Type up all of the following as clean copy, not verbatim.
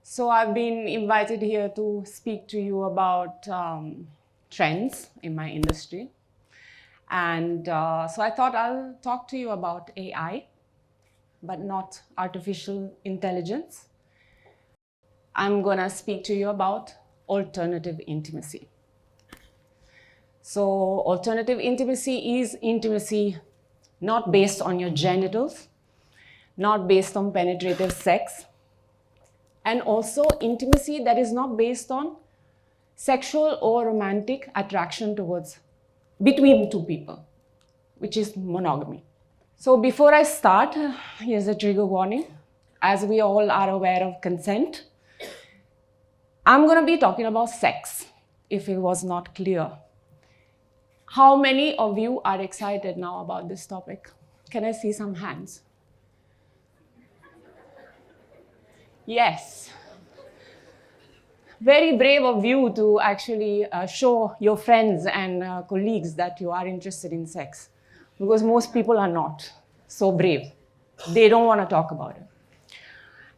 So I've been invited here to speak to you about trends in my industry. And so I thought I'll talk to you about AI, but not artificial intelligence. I'm gonna speak to you about alternative intimacy. So alternative intimacy is intimacy not based on your genitals, not based on penetrative sex, and also intimacy that is not based on sexual or romantic attraction between two people, which is monogamy. So before I start, here's a trigger warning. As we all are aware of consent, I'm going to be talking about sex, if it was not clear. How many of you are excited now about this topic? Can I see some hands? Yes. Very brave of you to actually show your friends and colleagues that you are interested in sex, because most people are not so brave. They don't want to talk about it.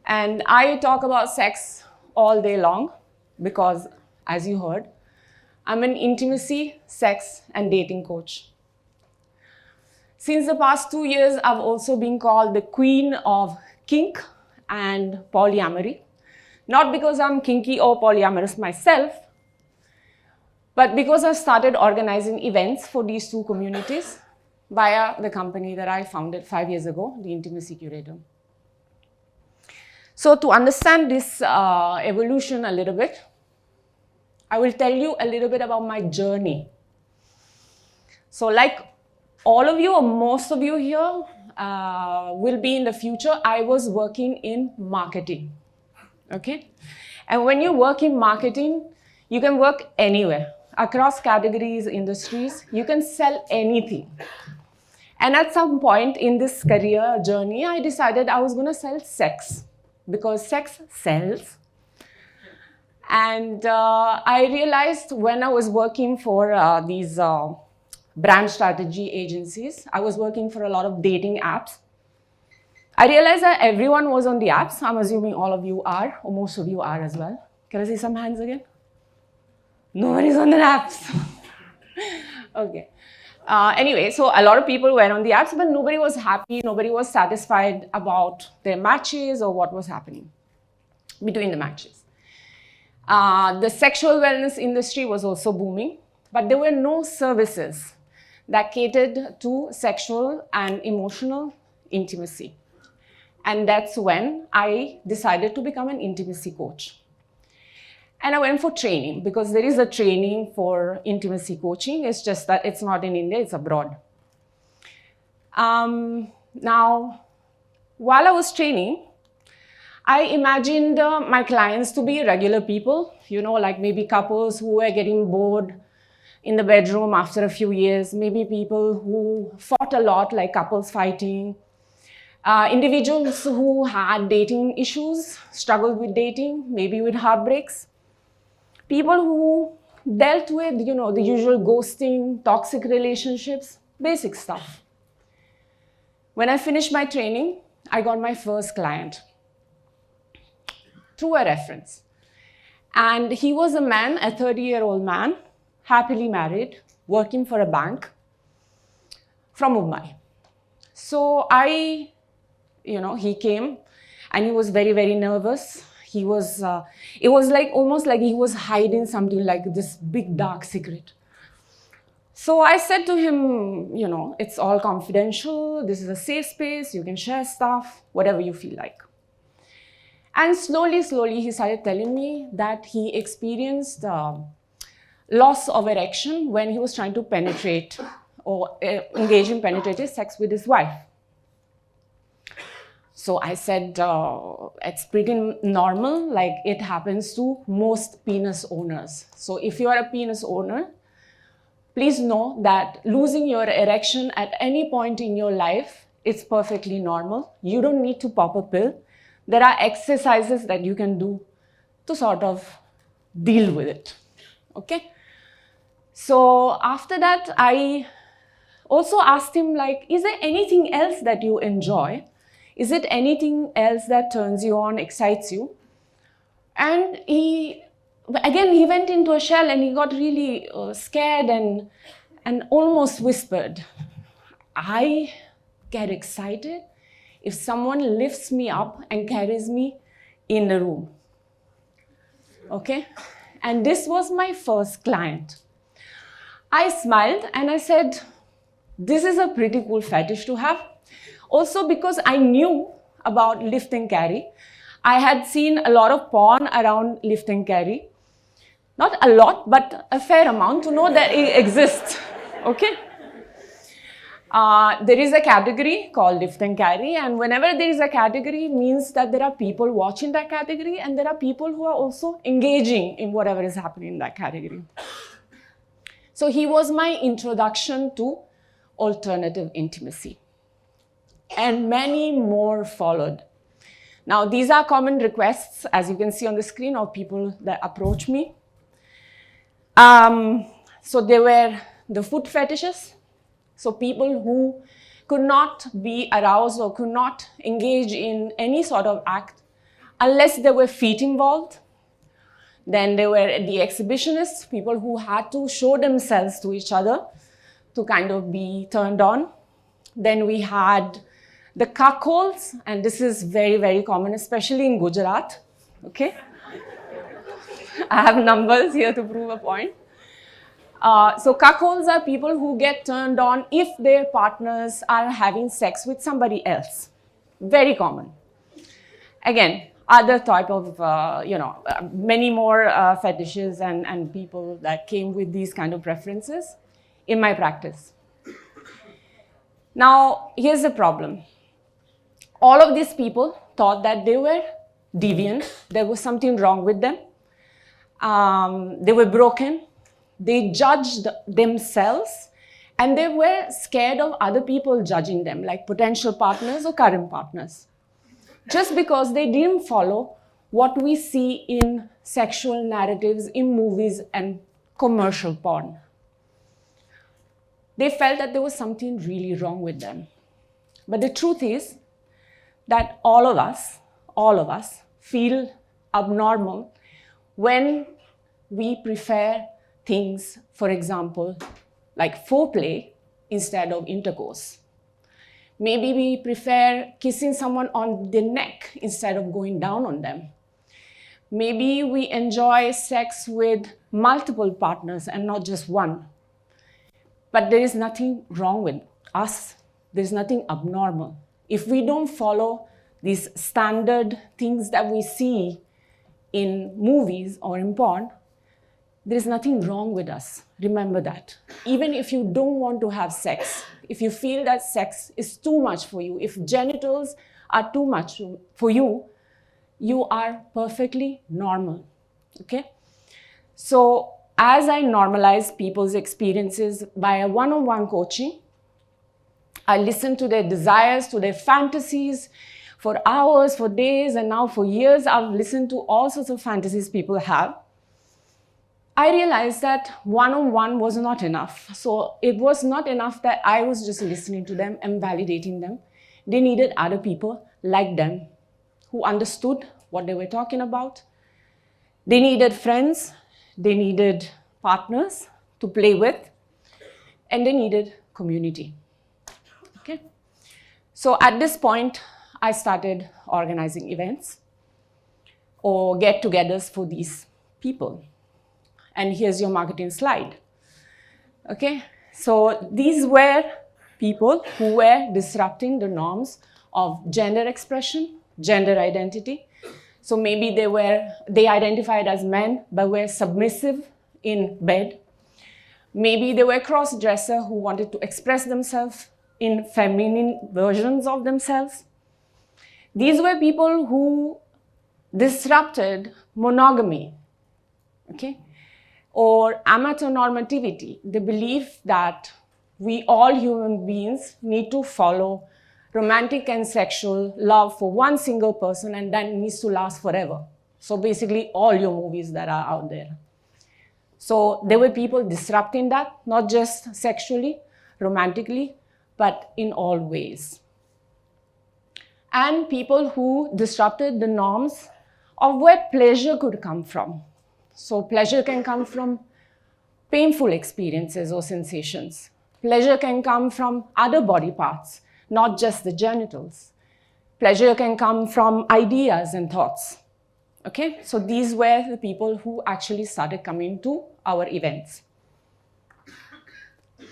And I talk about sex all day long because, as you heard, I'm an intimacy, sex, and dating coach. Since the past 2 years, I've also been called the queen of kink and polyamory. Not because I'm kinky or polyamorous myself, but because I've started organizing events for these two communities via the company that I founded 5 years ago, the Intimacy Curator. So to understand this evolution a little bit, I will tell you a little bit about my journey. So like all of you or most of you here will be in the future, I was working in marketing. Okay? And when you work in marketing, you can work anywhere, across categories, industries, you can sell anything. And at some point in this career journey, I decided I was going to sell sex, because sex sells. And I realized when I was working for these brand strategy agencies, I was working for a lot of dating apps. I realized that everyone was on the apps. I'm assuming all of you are, or most of you are as well. Can I see some hands again? Nobody's on the apps. Okay. Anyway, so a lot of people were on the apps, but nobody was happy. Nobody was satisfied about their matches or what was happening between the matches. The sexual wellness industry was also booming, but there were no services that catered to sexual and emotional intimacy. And that's when I decided to become an intimacy coach. And I went for training, because there is a training for intimacy coaching. It's just that it's not in India, it's abroad. Now, while I was training, I imagined my clients to be regular people, you know, like maybe couples who were getting bored in the bedroom after a few years, maybe people who fought a lot, like couples fighting, individuals who had dating issues, struggled with dating, maybe with heartbreaks, people who dealt with, you know, the usual ghosting, toxic relationships, basic stuff. When I finished my training, I got my first client through a reference. And he was a man, a 30-year-old man, happily married, working for a bank from Mumbai. So he came and he was very, very nervous. He was, it was like almost like he was hiding something, like this big dark secret. So I said to him, you know, it's all confidential. This is a safe space. You can share stuff, whatever you feel like. And slowly, he started telling me that he experienced loss of erection when he was trying to penetrate or engage in penetrative sex with his wife. So I said, it's pretty normal, like it happens to most penis owners. So if you are a penis owner, please know that losing your erection at any point in your life is perfectly normal. You don't need to pop a pill. There are exercises that you can do to sort of deal with it, okay? So after that, I also asked him, like, is there anything else that you enjoy? Is it anything else that turns you on, excites you? And he went into a shell and he got really scared and almost whispered. I get excited if someone lifts me up and carries me in the room. Okay? And this was my first client. I smiled and I said, this is a pretty cool fetish to have. Also because I knew about lift and carry. I had seen a lot of porn around lift and carry. Not a lot, but a fair amount to know that it exists. Okay? There is a category called lift and carry, and whenever there is a category, it means that there are people watching that category and there are people who are also engaging in whatever is happening in that category. So he was my introduction to alternative intimacy. And many more followed. Now, these are common requests, as you can see on the screen, of people that approach me. So they were the foot fetishes. So people who could not be aroused or could not engage in any sort of act unless there were feet involved. Then there were the exhibitionists, people who had to show themselves to each other to kind of be turned on. Then we had the cuckolds, and this is very, very common, especially in Gujarat. Okay? I have numbers here to prove a point. So cuckolds are people who get turned on if their partners are having sex with somebody else. Very common. Again, other type of, many more fetishes and people that came with these kind of preferences in my practice. Now, here's the problem. All of these people thought that they were deviant, there was something wrong with them, they were broken, they judged themselves, and they were scared of other people judging them, like potential partners or current partners, just because they didn't follow what we see in sexual narratives in movies and commercial porn. They felt that there was something really wrong with them. But the truth is that all of us feel abnormal when we prefer things, for example, like foreplay instead of intercourse. Maybe we prefer kissing someone on the neck instead of going down on them. Maybe we enjoy sex with multiple partners and not just one. But there is nothing wrong with us. There's nothing abnormal. If we don't follow these standard things that we see in movies or in porn, there's nothing wrong with us. Remember that. Even if you don't want to have sex, if you feel that sex is too much for you, if genitals are too much for you, you are perfectly normal, okay? So as I normalize people's experiences by a one-on-one coaching, I listen to their desires, to their fantasies for hours, for days, and now for years, I've listened to all sorts of fantasies people have. I realized that one-on-one was not enough. So it was not enough that I was just listening to them and validating them. They needed other people like them who understood what they were talking about. They needed friends, they needed partners to play with, and they needed community. Okay? So at this point, I started organizing events or get-togethers for these people. And here's your marketing slide. Okay? So these were people who were disrupting the norms of gender expression, gender identity. So maybe they identified as men, but were submissive in bed. Maybe they were cross-dresser who wanted to express themselves in feminine versions of themselves. These were people who disrupted monogamy, okay? Or amateur normativity, the belief that we all human beings need to follow romantic and sexual love for one single person and that needs to last forever. So basically all your movies that are out there. So there were people disrupting that, not just sexually, romantically, but in all ways. And people who disrupted the norms of where pleasure could come from. So pleasure can come from painful experiences or sensations. Pleasure can come from other body parts, not just the genitals. Pleasure can come from ideas and thoughts. Okay, so these were the people who actually started coming to our events.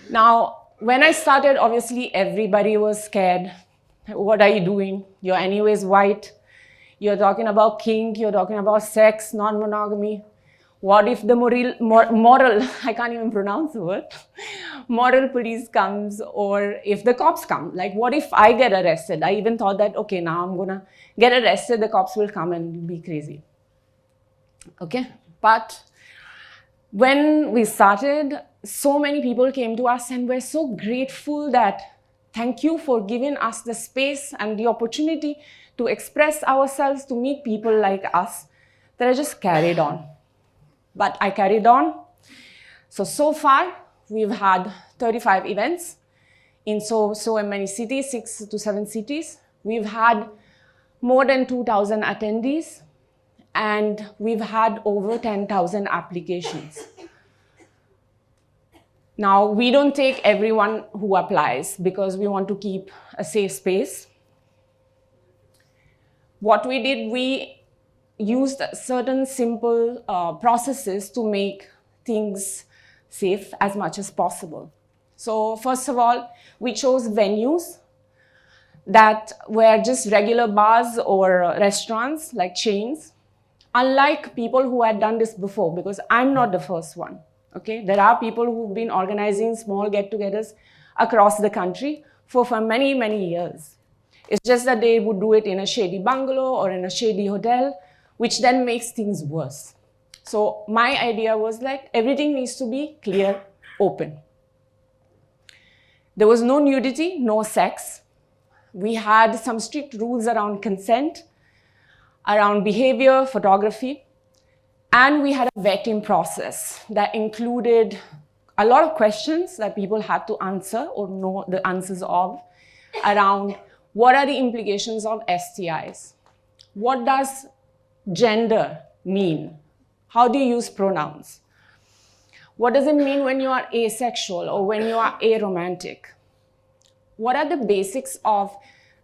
Now, when I started, obviously everybody was scared. What are you doing? You're anyways white. You're talking about kink, you're talking about sex, non-monogamy. What if the moral, I can't even pronounce the word, moral police comes, or if the cops come? Like, what if I get arrested? I even thought that, okay, now I'm gonna get arrested, the cops will come and be crazy. Okay, but when we started, so many people came to us and we're so grateful that thank you for giving us the space and the opportunity to express ourselves, to meet people like us, that I just carried on. But I carried on. So far, we've had 35 events in so many cities, 6 to 7 cities. We've had more than 2,000 attendees, and we've had over 10,000 applications. Now, we don't take everyone who applies because we want to keep a safe space. What we did, we used certain simple processes to make things safe as much as possible. So first of all, we chose venues that were just regular bars or restaurants, like chains, unlike people who had done this before, because I'm not the first one. Okay, there are people who've been organizing small get-togethers across the country for many, many years. It's just that they would do it in a shady bungalow or in a shady hotel, which then makes things worse. So my idea was like, everything needs to be clear, open. There was no nudity, no sex. We had some strict rules around consent, around behavior, photography. And we had a vetting process that included a lot of questions that people had to answer or know the answers of around what are the implications of STIs? What does gender mean? How do you use pronouns? What does it mean when you are asexual or when you are aromantic? What are the basics of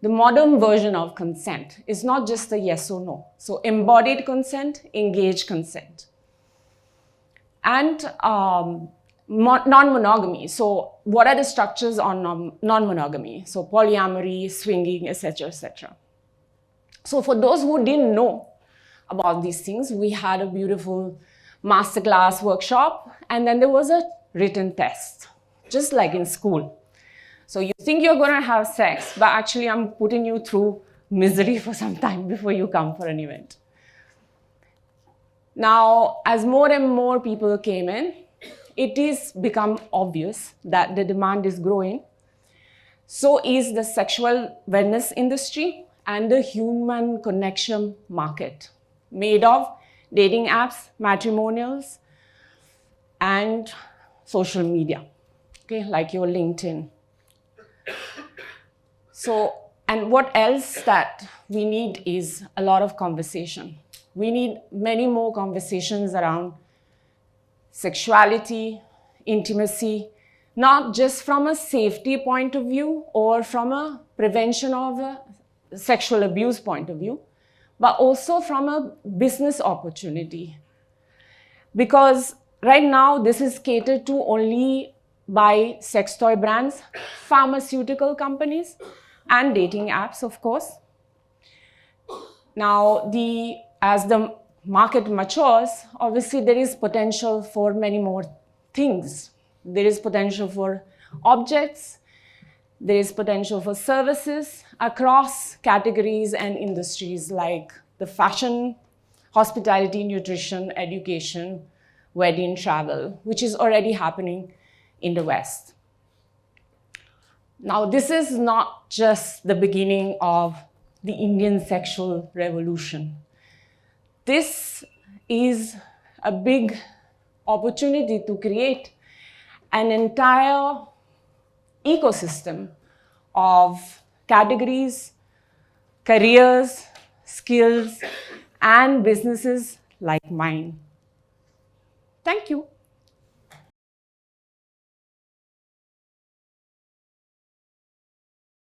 the modern version of consent? It's not just a yes or no. So embodied consent, engaged consent. And non-monogamy. So what are the structures on non-monogamy? So polyamory, swinging, etc., etc. So for those who didn't know about these things, we had a beautiful masterclass workshop, and then there was a written test, just like in school. So you think you're going to have sex, but actually I'm putting you through misery for some time before you come for an event. Now, as more and more people came in, it is become obvious that the demand is growing. So is the sexual wellness industry and the human connection market, made of dating apps, matrimonials, and social media, okay, like your LinkedIn. So, and what else that we need is a lot of conversation. We need many more conversations around sexuality, intimacy, not just from a safety point of view or from a prevention of sexual abuse point of view, but also from a business opportunity. Because right now, this is catered to only by sex toy brands, pharmaceutical companies, and dating apps, of course. Now, as the market matures, obviously there is potential for many more things. There is potential for objects. There is potential for services across categories and industries like the fashion, hospitality, nutrition, education, wedding, travel, which is already happening in the West. Now, this is not just the beginning of the Indian sexual revolution. This is a big opportunity to create an entire ecosystem of categories, careers, skills, and businesses like mine. Thank you.